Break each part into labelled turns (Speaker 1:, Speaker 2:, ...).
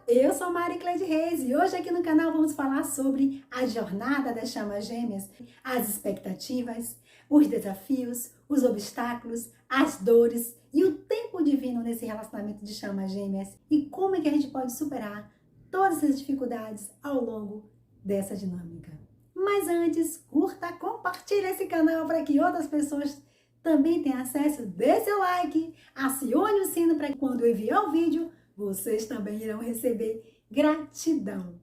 Speaker 1: Eu sou Mari Cleide Reis e hoje aqui no canal vamos falar sobre a jornada das chamas gêmeas, as expectativas, os desafios, os obstáculos, as dores e o tempo divino nesse relacionamento de chamas gêmeas e como é que a gente pode superar todas essas dificuldades ao longo dessa dinâmica. Mas antes, curta, compartilhe esse canal para que outras pessoas também tenham acesso, dê seu like, acione o sino para que quando eu enviar o vídeo, vocês também irão receber gratidão.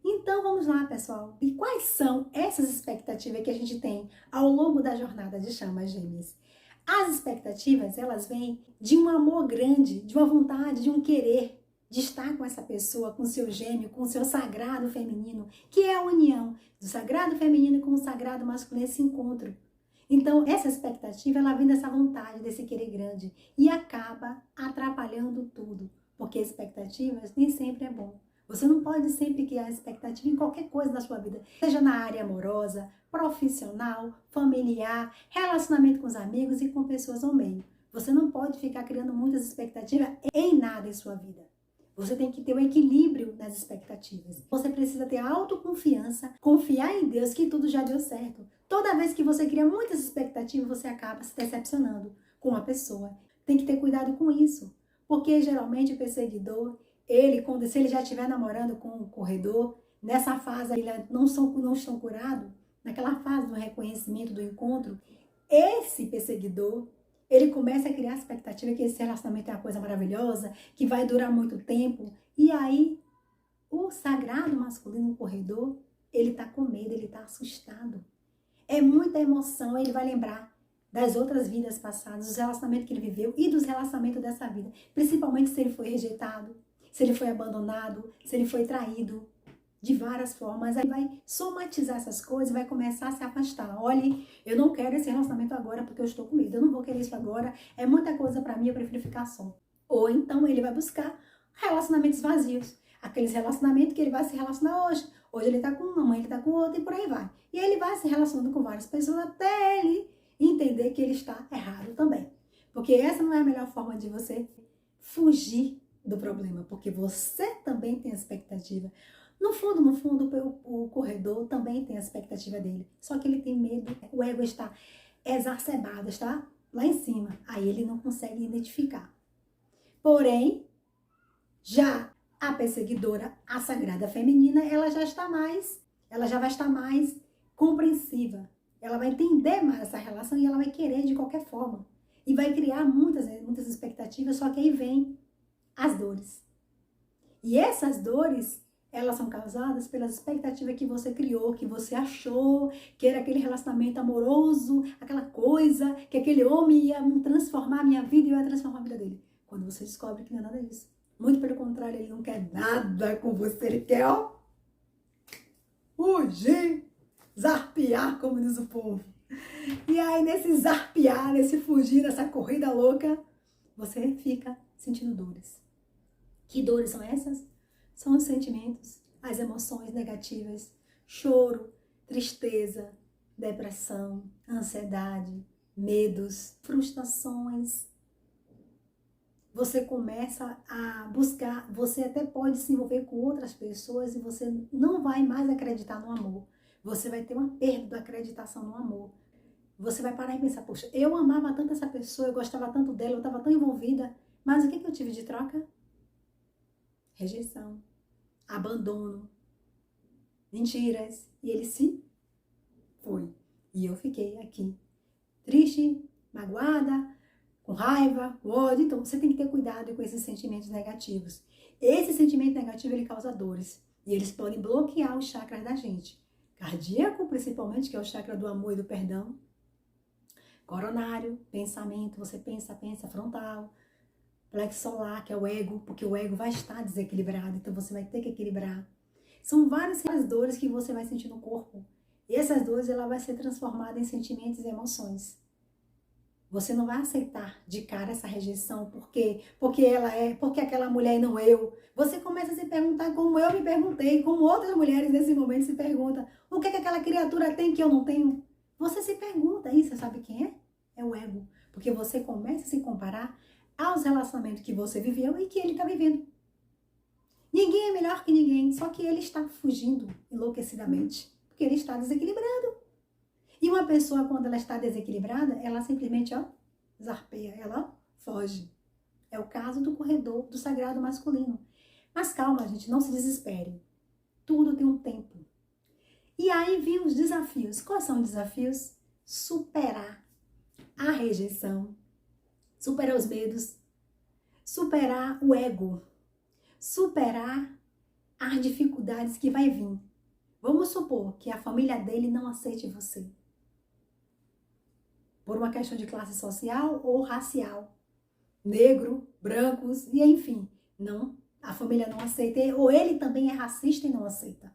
Speaker 1: Então vamos lá, pessoal. E quais são essas expectativas que a gente tem ao longo da jornada de chamas gêmeas? As expectativas, elas vêm de um amor grande, de uma vontade, de um querer, de estar com essa pessoa, com o seu gêmeo, com o seu sagrado feminino, que é a união do sagrado feminino com o sagrado masculino, esse encontro. Então, essa expectativa, ela vem dessa vontade, desse querer grande e acaba atrapalhando tudo, porque expectativas nem sempre é bom. Você não pode sempre criar expectativa em qualquer coisa da sua vida, seja na área amorosa, profissional, familiar, relacionamento com os amigos e com pessoas ao meio. Você não pode ficar criando muitas expectativas em nada em sua vida. Você tem que ter um equilíbrio nas expectativas. Você precisa ter autoconfiança, confiar em Deus que tudo já deu certo. Toda vez que você cria muitas expectativas, você acaba se decepcionando com a pessoa. Tem que ter cuidado com isso, porque geralmente o perseguidor, se ele já estiver namorando com um corredor, nessa fase ele não estão curados, naquela fase do reconhecimento, do encontro, esse perseguidor, ele começa a criar a expectativa que esse relacionamento é uma coisa maravilhosa, que vai durar muito tempo. E aí, o sagrado masculino, o corredor, ele tá com medo, ele tá assustado. É muita emoção, ele vai lembrar das outras vidas passadas, dos relacionamentos que ele viveu e dos relacionamentos dessa vida. Principalmente se ele foi rejeitado, se ele foi abandonado, se ele foi traído. De várias formas, aí vai somatizar essas coisas e vai começar a se afastar. Olha, eu não quero esse relacionamento agora porque eu estou com medo, eu não vou querer isso agora, é muita coisa para mim, eu prefiro ficar só. Ou então ele vai buscar relacionamentos vazios, aqueles relacionamentos que ele vai se relacionar hoje. Hoje ele tá com uma, amanhã ele tá com outra e por aí vai. E ele vai se relacionando com várias pessoas até ele entender que ele está errado também. Porque essa não é a melhor forma de você fugir do problema, porque você também tem a expectativa. No fundo, o corredor também tem a expectativa dele. Só que ele tem medo, o ego está exacerbado, está lá em cima. Aí ele não consegue identificar. Porém, já a perseguidora, a sagrada feminina, ela já vai estar mais compreensiva. Ela vai entender mais essa relação e ela vai querer de qualquer forma. E vai criar muitas expectativas, só que aí vem as dores. E essas dores, elas são causadas pelas expectativas que você criou, que você achou que era aquele relacionamento amoroso, aquela coisa, que aquele homem ia transformar a minha vida e eu ia transformar a vida dele. Quando você descobre que não é nada disso. Muito pelo contrário, ele não quer nada com você, ele quer, ó, fugir, zarpear, como diz o povo. E aí, nesse zarpear, nesse fugir, nessa corrida louca, você fica sentindo dores. Que dores são essas? São os sentimentos, as emoções negativas, choro, tristeza, depressão, ansiedade, medos, frustrações. Você começa a buscar, você até pode se envolver com outras pessoas e você não vai mais acreditar no amor. Você vai ter uma perda da acreditação no amor. Você vai parar e pensar, poxa, eu amava tanto essa pessoa, eu gostava tanto dela, eu estava tão envolvida, mas o que eu tive de troca? Rejeição, abandono, mentiras. E ele se foi. E eu fiquei aqui, triste, magoada, com raiva, com ódio. Então, você tem que ter cuidado com esses sentimentos negativos. Esse sentimento negativo, ele causa dores. E eles podem bloquear os chakras da gente. Cardíaco, principalmente, que é o chakra do amor e do perdão. Coronário, pensamento, você pensa, frontal. Plexo solar, que é o ego, porque o ego vai estar desequilibrado, então você vai ter que equilibrar. São várias dores que você vai sentir no corpo. E essas dores, ela vai ser transformada em sentimentos e emoções. Você não vai aceitar de cara essa rejeição, porque aquela mulher e não eu. Você começa a se perguntar como eu me perguntei, como outras mulheres nesse momento se perguntam, o que aquela criatura tem que eu não tenho? Você se pergunta isso, sabe quem é? É o ego. Porque você começa a se comparar aos relacionamentos que você viveu e que ele está vivendo. Ninguém é melhor que ninguém, só que ele está fugindo enlouquecidamente, porque ele está desequilibrado. E uma pessoa, quando ela está desequilibrada, ela simplesmente, zarpeia, ela foge. É o caso do corredor do sagrado masculino. Mas calma, gente, não se desespere. Tudo tem um tempo. E aí vêm os desafios. Quais são os desafios? Superar a rejeição, superar os medos, superar o ego, superar as dificuldades que vai vir. Vamos supor que a família dele não aceite você. Por uma questão de classe social ou racial. Negro, brancos, e enfim. Não, a família não aceita. Ou ele também é racista e não aceita.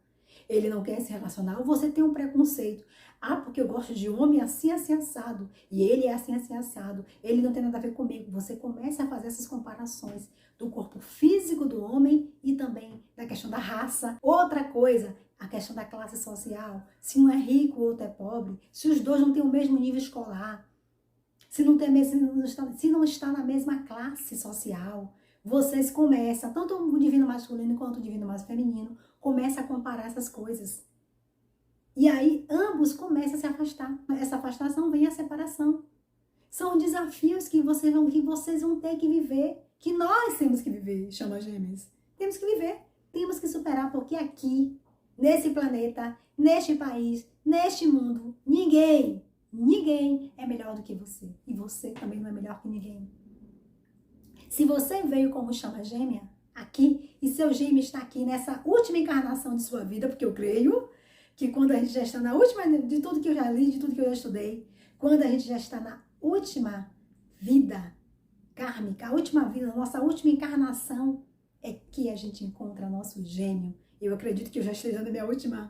Speaker 1: Ele não quer se relacionar, ou você tem um preconceito. Ah, porque eu gosto de homem assim, assim, assado. E ele é assim, assim, assado. Ele não tem nada a ver comigo. Você começa a fazer essas comparações do corpo físico do homem e também da questão da raça. Outra coisa, a questão da classe social. Se um é rico, o outro é pobre. Se os dois não têm o mesmo nível escolar. Se não está na mesma classe social. Vocês começam, tanto o divino masculino quanto o divino feminino, começa a comparar essas coisas. E aí, ambos começam a se afastar. Essa afastação vem a separação. São desafios que vocês vão ter que viver, que nós temos que viver, chama gêmeos. Temos que viver, temos que superar, porque aqui, nesse planeta, neste país, neste mundo, ninguém é melhor do que você. E você também não é melhor que ninguém. Se você veio como chama gêmea, aqui, e seu gêmeo está aqui nessa última encarnação de sua vida, porque eu creio que quando a gente já está na última, de tudo que eu já li, de tudo que eu já estudei, quando a gente já está na última vida kármica, a última vida, a nossa última encarnação, é que a gente encontra nosso gêmeo. Eu acredito que eu já esteja na minha última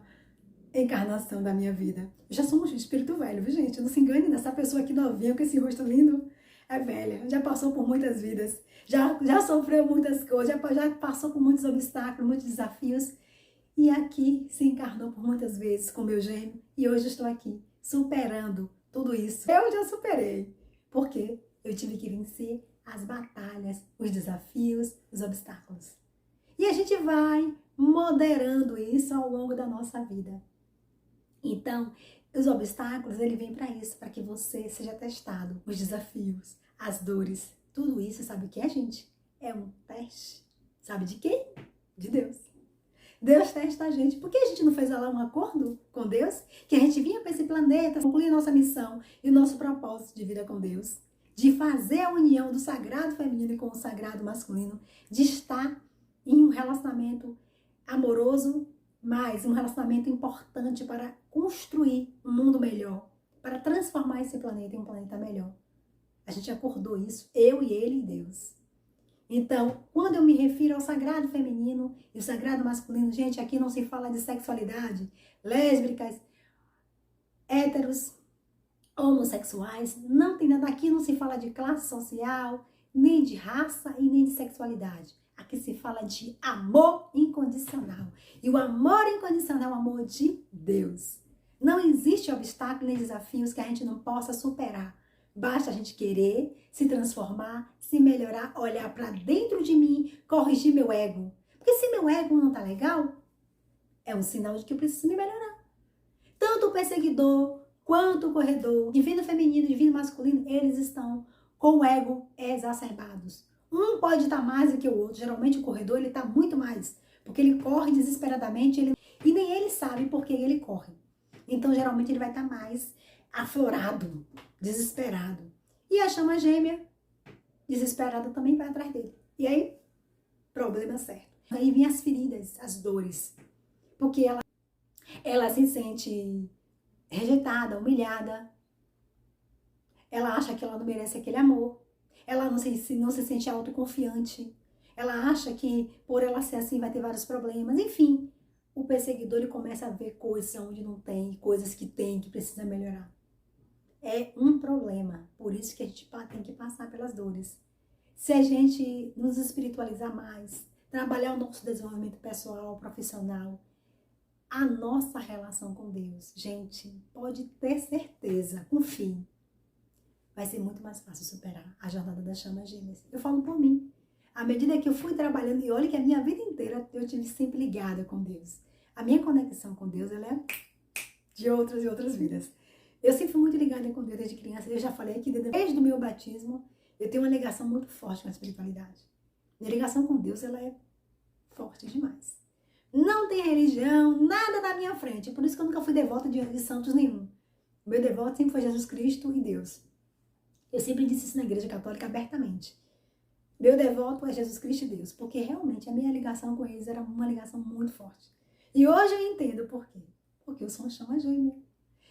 Speaker 1: encarnação da minha vida. Eu já sou um espírito velho, viu, gente? Não se engane nessa pessoa aqui novinha, com esse rosto lindo. É velha, já passou por muitas vidas, já sofreu muitas coisas, já passou por muitos obstáculos, muitos desafios. E aqui se encarnou por muitas vezes com meu gêmeo. E hoje estou aqui, superando tudo isso. Eu já superei, porque eu tive que vencer as batalhas, os desafios, os obstáculos. E a gente vai moderando isso ao longo da nossa vida. Então, os obstáculos, ele vem para isso, para que você seja testado. Os desafios, as dores, tudo isso, sabe o que é, gente? É um teste. Sabe de quem? De Deus. Deus testa a gente. Por que a gente não fez lá um acordo com Deus? Que a gente vinha para esse planeta, concluir nossa missão e o nosso propósito de vida com Deus. De fazer a união do sagrado feminino com o sagrado masculino. De estar em um relacionamento amoroso, mas um relacionamento importante para construir um mundo melhor, para transformar esse planeta em um planeta melhor. A gente acordou isso, eu e ele e Deus. Então, quando eu me refiro ao sagrado feminino e o sagrado masculino, gente, aqui não se fala de sexualidade, lésbicas, héteros, homossexuais, não tem nada aqui, não se fala de classe social, nem de raça e nem de sexualidade. Aqui se fala de amor incondicional. E o amor incondicional é o amor de Deus. Não existe obstáculo nem desafios que a gente não possa superar. Basta a gente querer se transformar, se melhorar, olhar para dentro de mim, corrigir meu ego. Porque se meu ego não tá legal, é um sinal de que eu preciso me melhorar. Tanto o perseguidor quanto o corredor, divino feminino, divino masculino, eles estão com o ego exacerbados. Um pode estar mais do que o outro. Geralmente o corredor, ele está muito mais. Porque ele corre desesperadamente e nem ele sabe por que ele corre. Então, geralmente, ele vai estar mais aflorado, desesperado. E a chama gêmea, desesperada, também vai atrás dele. E aí, problema certo. Aí vem as feridas, as dores. Porque ela se sente rejeitada, humilhada. Ela acha que ela não merece aquele amor. Ela não se sente autoconfiante. Ela acha que por ela ser assim vai ter vários problemas. Enfim, o perseguidor ele começa a ver coisas onde não tem, coisas que tem, que precisa melhorar. É um problema. Por isso que a gente tem que passar pelas dores. Se a gente nos espiritualizar mais, trabalhar o nosso desenvolvimento pessoal, profissional, a nossa relação com Deus, gente, pode ter certeza, confie. Vai ser muito mais fácil superar a jornada das chamas gêmeas. Eu falo por mim. À medida que eu fui trabalhando, e olha que a minha vida inteira eu tive sempre ligada com Deus. A minha conexão com Deus, ela é de outras e outras vidas. Eu sempre fui muito ligada com Deus desde criança. Eu já falei aqui, desde o meu batismo, eu tenho uma ligação muito forte com a espiritualidade. Minha ligação com Deus, ela é forte demais. Não tem religião, nada na minha frente. Por isso que eu nunca fui devota de santos nenhum. O meu devoto sempre foi Jesus Cristo e Deus. Eu sempre disse isso na igreja católica abertamente. Meu devoto é Jesus Cristo e Deus, porque realmente a minha ligação com eles era uma ligação muito forte. E hoje eu entendo por quê. Porque eu sou uma chama gêmea.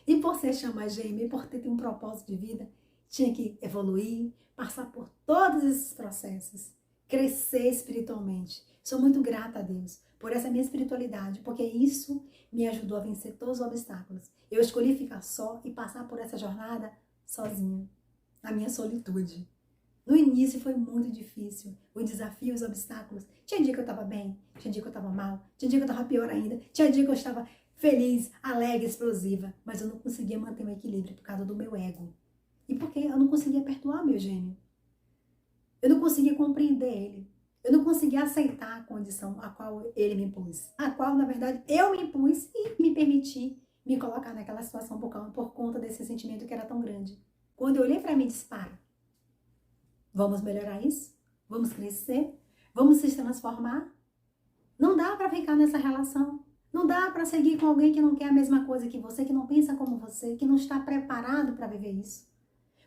Speaker 1: E por ser chama gêmea, e por ter um propósito de vida, tinha que evoluir, passar por todos esses processos, crescer espiritualmente. Sou muito grata a Deus por essa minha espiritualidade, porque isso me ajudou a vencer todos os obstáculos. Eu escolhi ficar só e passar por essa jornada sozinha, na minha solitude. No início foi muito difícil, os desafios, os obstáculos. Tinha dia que eu estava bem, tinha dia que eu estava mal, tinha dia que eu estava pior ainda, tinha dia que eu estava feliz, alegre, explosiva, mas eu não conseguia manter o equilíbrio por causa do meu ego. E porque eu não conseguia perdoar meu gênio. Eu não conseguia compreender ele. Eu não conseguia aceitar a condição a qual ele me impôs. A qual, na verdade, eu me impus e me permiti me colocar naquela situação por conta desse sentimento que era tão grande. Quando eu olhei para mim e disse, para, vamos melhorar isso? Vamos crescer? Vamos se transformar? Não dá para ficar nessa relação. Não dá para seguir com alguém que não quer a mesma coisa que você, que não pensa como você, que não está preparado para viver isso.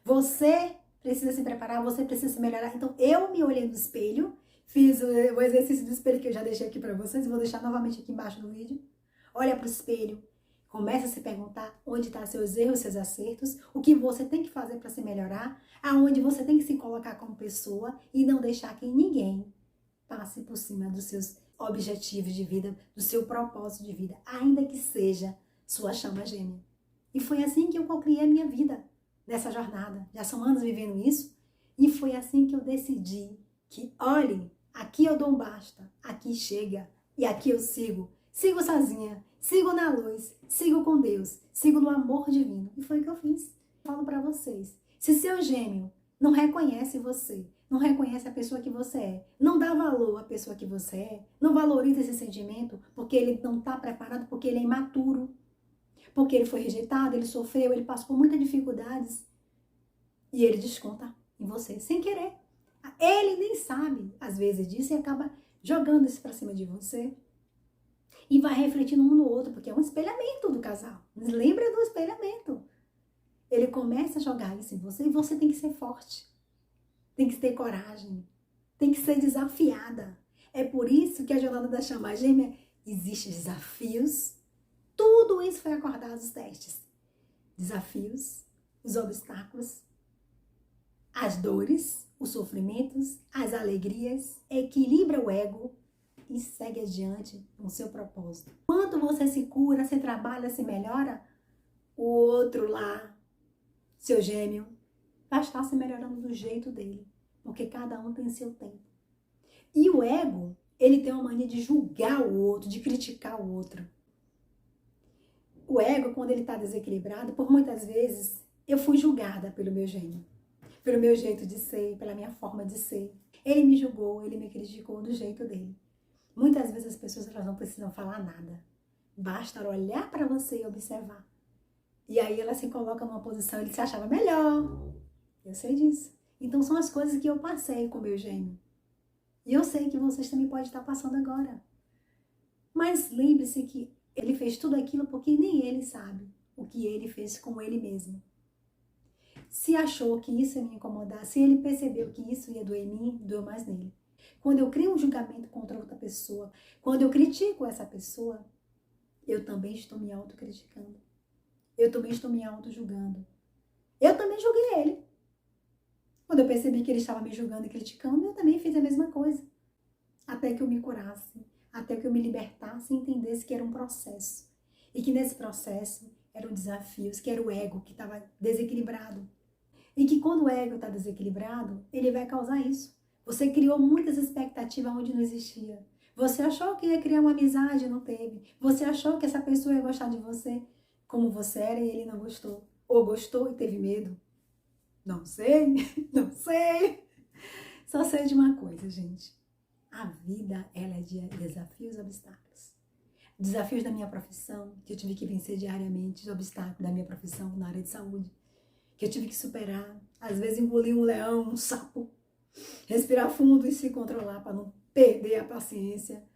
Speaker 1: Você precisa se preparar, você precisa se melhorar. Então, eu me olhei no espelho, fiz o exercício do espelho que eu já deixei aqui para vocês, e vou deixar novamente aqui embaixo do vídeo. Olha para o espelho, começa a se perguntar onde estão seus erros, seus acertos, o que você tem que fazer para se melhorar, aonde você tem que se colocar como pessoa e não deixar que ninguém passe por cima dos seus objetivos de vida, do seu propósito de vida, ainda que seja sua chama gêmea. E foi assim que eu criei a minha vida nessa jornada. Já são anos vivendo isso. E foi assim que eu decidi que, olhe, aqui eu dou um basta, aqui chega e aqui eu sigo. Sigo sozinha, sigo na luz, sigo com Deus, sigo no amor divino. E foi o que eu fiz. Falo para vocês, se seu gêmeo não reconhece você, não reconhece a pessoa que você é, não dá valor à pessoa que você é, não valoriza esse sentimento porque ele não está preparado, porque ele é imaturo, porque ele foi rejeitado, ele sofreu, ele passou por muitas dificuldades e ele desconta em você sem querer. Ele nem sabe, às vezes, disso e acaba jogando isso para cima de você e vai refletindo um no outro, porque é um espelhamento do casal. Lembra do espelhamento? Ele começa a jogar isso em você e você tem que ser forte. Tem que ter coragem, tem que ser desafiada. É por isso que a jornada da chama gêmea existe desafios. Tudo isso foi acordado os testes. Desafios, os obstáculos, as dores, os sofrimentos, as alegrias, equilibra o ego e segue adiante com o seu propósito. Quando você se cura, se trabalha, se melhora, o outro lá, seu gêmeo, vai estar se melhorando do jeito dele, porque cada um tem seu tempo. E o ego, ele tem uma mania de julgar o outro, de criticar o outro. O ego, quando ele está desequilibrado, por muitas vezes, eu fui julgada pelo meu gênio, pelo meu jeito de ser, pela minha forma de ser. Ele me julgou, ele me criticou do jeito dele. Muitas vezes as pessoas elas não precisam falar nada. Basta olhar para você e observar. E aí ela se coloca numa posição, ele se achava melhor. Eu sei disso. Então são as coisas que eu passei com o meu gêmeo. E eu sei que vocês também podem estar passando agora. Mas lembre-se que ele fez tudo aquilo porque nem ele sabe o que ele fez com ele mesmo. Se achou que isso ia me incomodar, se ele percebeu que isso ia doer em mim, doeu mais nele. Quando eu crio um julgamento contra outra pessoa, quando eu critico essa pessoa, eu também estou me autocriticando. Eu também estou me auto-julgando. Eu também julguei ele. Quando eu percebi que ele estava me julgando e criticando, eu também fiz a mesma coisa. Até que eu me curasse, até que eu me libertasse e entendesse que era um processo. E que nesse processo eram desafios, que era o ego que estava desequilibrado. E que quando o ego está desequilibrado, ele vai causar isso. Você criou muitas expectativas onde não existia. Você achou que ia criar uma amizade e não teve. Você achou que essa pessoa ia gostar de você como você era e ele não gostou. Ou gostou e teve medo. Não sei, não sei. Só sei de uma coisa, gente. A vida, ela é de desafios e obstáculos. Desafios da minha profissão, que eu tive que vencer diariamente, os obstáculos da minha profissão na área de saúde, que eu tive que superar. Às vezes engolir um leão, um sapo, respirar fundo e se controlar para não perder a paciência.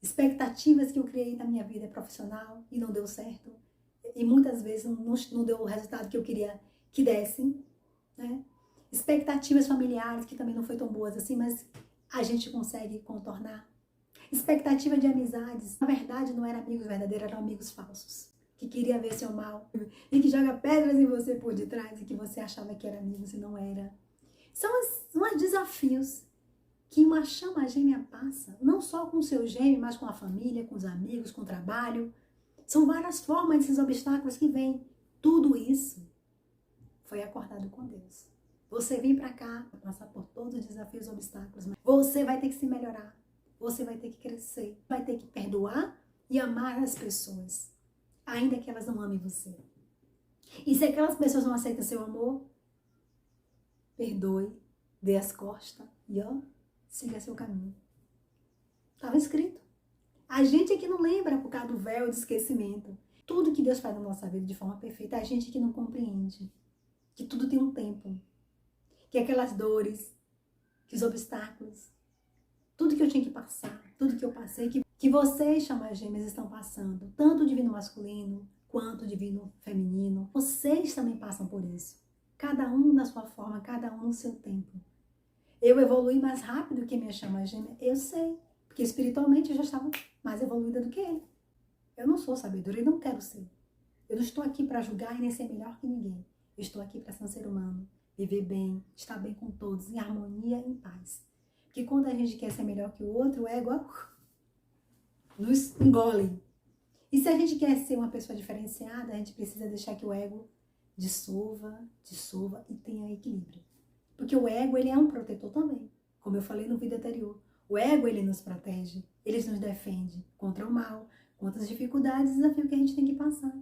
Speaker 1: Expectativas que eu criei na minha vida profissional e não deu certo. E muitas vezes não deu o resultado que eu queria que dessem, né? Expectativas familiares que também não foi tão boas assim, mas a gente consegue contornar. Expectativa de amizades. Na verdade, não eram amigos verdadeiros, eram amigos falsos. Que queria ver seu mal e que joga pedras em você por detrás e que você achava que era amigo e não era. São os desafios que uma chama gêmea passa, não só com o seu gêmeo, mas com a família, com os amigos, com o trabalho. São várias formas desses obstáculos que vêm. Tudo isso foi acordado com Deus. Você vem para cá, passar por todos os desafios e obstáculos, mas você vai ter que se melhorar. Você vai ter que crescer, vai ter que perdoar e amar as pessoas, ainda que elas não amem você. E se aquelas pessoas não aceitam seu amor, perdoe, dê as costas e siga seu caminho. Estava escrito. A gente é que não lembra por causa do véu de esquecimento. Tudo que Deus faz na nossa vida de forma perfeita, a gente que não compreende. Que tudo tem um tempo. Que aquelas dores, que os obstáculos, tudo que eu tinha que passar, tudo que eu passei, que vocês, chamas gêmeas, estão passando, tanto o divino masculino quanto o divino feminino, vocês também passam por isso. Cada um na sua forma, cada um no seu tempo. Eu evoluí mais rápido que minha chama gêmea, eu sei, porque espiritualmente eu já estava mais evoluída do que ele. Eu não sou sabedora e não quero ser. Eu não estou aqui para julgar e nem ser melhor que ninguém. Eu estou aqui para ser um ser humano, viver bem, estar bem com todos, em harmonia e em paz. Porque quando a gente quer ser melhor que o outro, o ego nos engole. E se a gente quer ser uma pessoa diferenciada, a gente precisa deixar que o ego dissolva e tenha equilíbrio. Porque o ego, ele é um protetor também. Como eu falei no vídeo anterior. O ego, ele nos protege, ele nos defende contra o mal, contra as dificuldades e desafios que a gente tem que passar.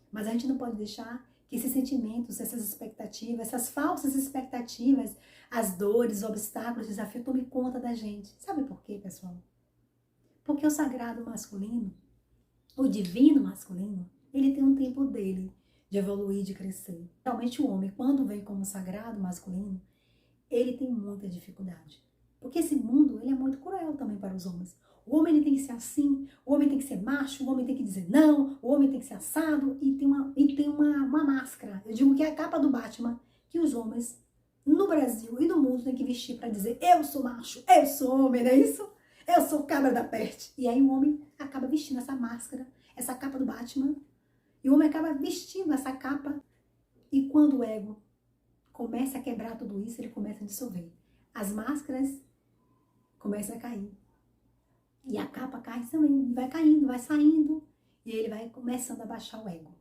Speaker 1: Mas a gente não pode deixar que esses sentimentos, essas expectativas, essas falsas expectativas, as dores, os obstáculos, os desafios tomem conta da gente. Sabe por quê, pessoal? Porque o sagrado masculino, o divino masculino, ele tem um tempo dele de evoluir, de crescer. Realmente o homem, quando vem como sagrado masculino, ele tem muita dificuldade. Porque esse mundo, ele é muito cruel também para os homens. O homem ele tem que ser assim, o homem tem que ser macho, o homem tem que dizer não, o homem tem que ser assado e tem uma máscara. Eu digo que é a capa do Batman que os homens no Brasil e no mundo têm que vestir para dizer eu sou macho, eu sou homem, não é isso? Eu sou cabra da peste. E aí o homem acaba vestindo essa máscara, essa capa do Batman, e o homem acaba vestindo essa capa e quando o ego começa a quebrar tudo isso, ele começa a dissolver. As máscaras começam a cair. E a capa cai também, vai caindo, vai saindo. E ele vai começando a baixar o ego.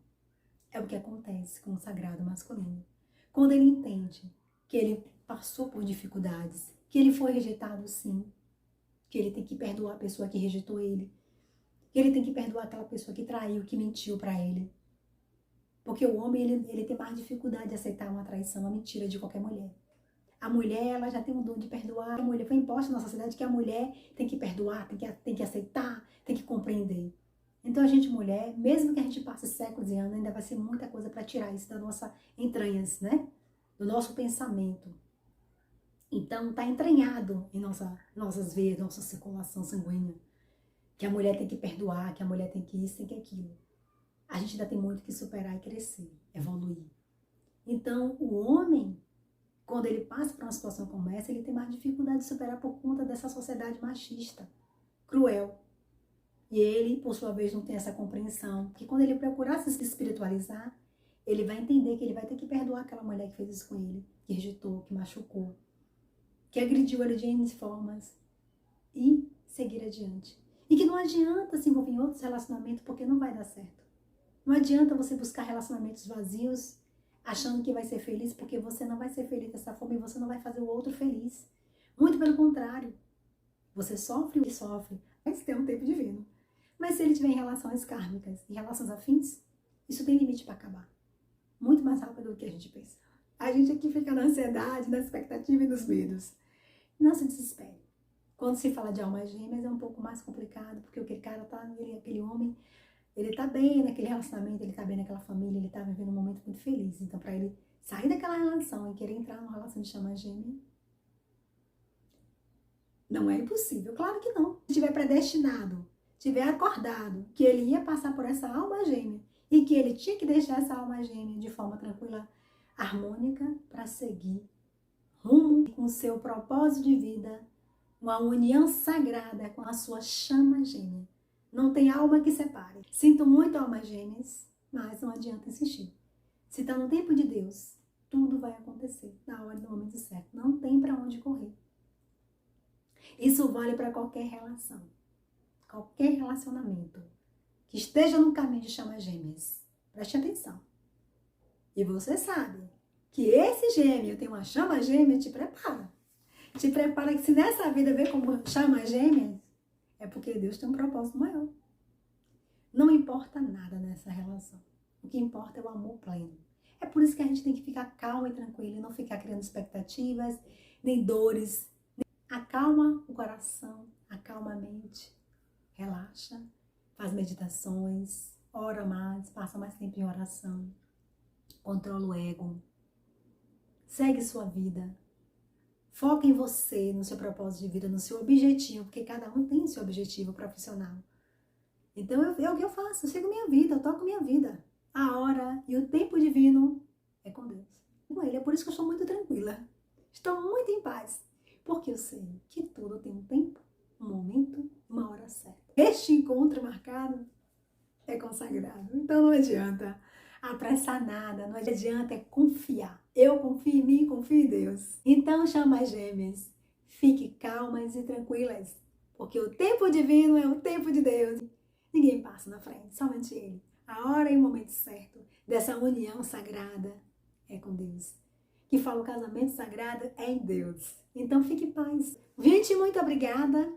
Speaker 1: É o que acontece com o sagrado masculino. Quando ele entende que ele passou por dificuldades, que ele foi rejeitado sim, que ele tem que perdoar a pessoa que rejeitou ele, que ele tem que perdoar aquela pessoa que traiu, que mentiu para ele. Porque o homem, ele tem mais dificuldade de aceitar uma traição, uma mentira de qualquer mulher. A mulher, ela já tem um dom de perdoar. A mulher foi imposta na sociedade que a mulher tem que perdoar, tem que aceitar, tem que compreender. Então a gente, mulher, mesmo que a gente passe séculos e anos, ainda vai ser muita coisa para tirar isso da nossa entranhas, né? Do nosso pensamento. Então tá entranhado em nossas veias, nossa circulação sanguínea. Que a mulher tem que perdoar, que a mulher tem que isso, tem que aquilo. A gente ainda tem muito que superar e crescer, evoluir. Então o homem, quando ele passa por uma situação como essa, ele tem mais dificuldade de superar por conta dessa sociedade machista, cruel. E ele, por sua vez, não tem essa compreensão. Que quando ele procurar se espiritualizar, ele vai entender que ele vai ter que perdoar aquela mulher que fez isso com ele, que rejeitou, que machucou, que agrediu ele de N formas e seguir adiante. E que não adianta se envolver em outros relacionamentos porque não vai dar certo. Não adianta você buscar relacionamentos vazios achando que vai ser feliz, porque você não vai ser feliz dessa forma e você não vai fazer o outro feliz. Muito pelo contrário. Você sofre e sofre, mas tem um tempo divino. Mas se ele tiver em relações kármicas, em relações afins, isso tem limite para acabar. Muito mais rápido do que a gente pensa. A gente aqui fica na ansiedade, na expectativa e nos medos. Não se desespere. Quando se fala de almas gêmeas é um pouco mais complicado, porque aquele cara aquele homem, ele tá bem naquele relacionamento, ele tá bem naquela família, ele tá vivendo um momento muito feliz. Então, para ele sair daquela relação e querer entrar numa relação de chama gêmea, não é impossível, claro que não. Se estiver predestinado, tiver acordado que ele ia passar por essa alma gêmea e que ele tinha que deixar essa alma gêmea de forma tranquila, harmônica, para seguir rumo com o seu propósito de vida, uma união sagrada com a sua chama gêmea. Não tem alma que separe. Sinto muito, almas gêmeas, mas não adianta insistir. Se está no tempo de Deus, tudo vai acontecer na hora do momento certo. Não tem para onde correr. Isso vale para qualquer relação, qualquer relacionamento que esteja no caminho de chamas gêmeas. Preste atenção. E você sabe que esse gêmeo tem uma chama gêmea, te prepara. Te prepara que se nessa vida ver como chama gêmeas, é porque Deus tem um propósito maior. Não importa nada nessa relação. O que importa é o amor pleno. É por isso que a gente tem que ficar calmo e tranquilo e não ficar criando expectativas, nem dores. Acalma o coração, acalma a mente, relaxa, faz meditações, ora mais, passa mais tempo em oração, controla o ego, segue sua vida, foca em você, no seu propósito de vida, no seu objetivo, porque cada um tem seu objetivo profissional. Então é o que eu faço, eu sigo minha vida, eu toco minha vida. A hora e o tempo divino é com Deus. Com Ele, é por isso que eu estou muito tranquila, estou muito em paz. Porque eu sei que tudo tem um tempo, um momento, uma hora certa. Este encontro marcado é consagrado. Então não adianta apressar nada, não adianta é confiar. Eu confio em mim, confio em Deus. Então, chamas gêmeas, fique calmas e tranquilas, porque o tempo divino é o tempo de Deus. Ninguém passa na frente, somente Ele. A hora e o momento certo dessa união sagrada é com Deus. Que fala o casamento sagrado é em Deus. Então fique em paz. Gente, muito obrigada.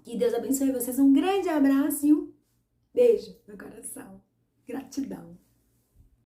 Speaker 1: Que Deus abençoe vocês. Um grande abraço e um beijo no coração. Gratidão.